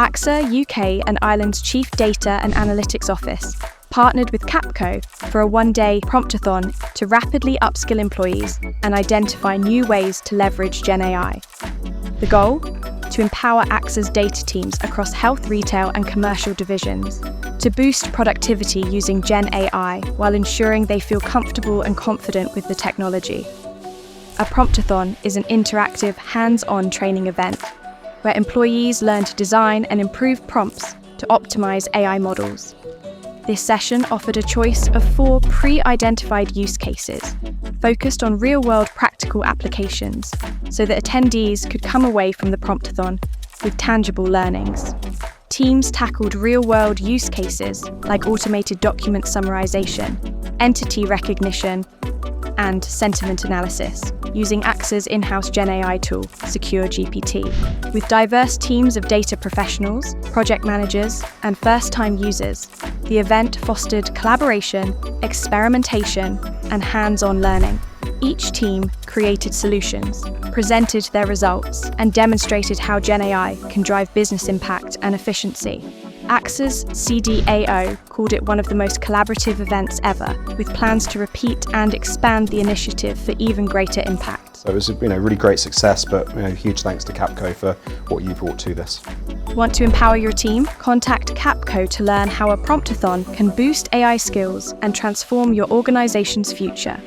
AXA UK and Ireland's Chief Data and Analytics Office partnered with Capco for a one-day Promptathon to rapidly upskill employees and identify new ways to leverage Gen AI. The goal? To empower AXA's data teams across health, retail and commercial divisions to boost productivity using Gen AI while ensuring they feel comfortable and confident with the technology. A Promptathon is an interactive, hands-on training event where employees learn to design and improve prompts to optimize AI models. This session offered a choice of 4 pre-identified use cases, focused on real-world practical applications, so that attendees could come away from the Promptathon with tangible learnings. Teams tackled real-world use cases like automated document summarization, entity recognition, and sentiment analysis, using AXA's in-house Gen AI tool, SecureGPT. With diverse teams of data professionals, project managers, and first-time users, the event fostered collaboration, experimentation, and hands-on learning. Each team created solutions, presented their results, and demonstrated how Gen AI can drive business impact and efficiency. AXA's CDAO called it one of the most collaborative events ever, with plans to repeat and expand the initiative for even greater impact. So it was a really great success, but huge thanks to Capco for what you brought to this. Want to empower your team? Contact Capco to learn how a Promptathon can boost AI skills and transform your organization's future.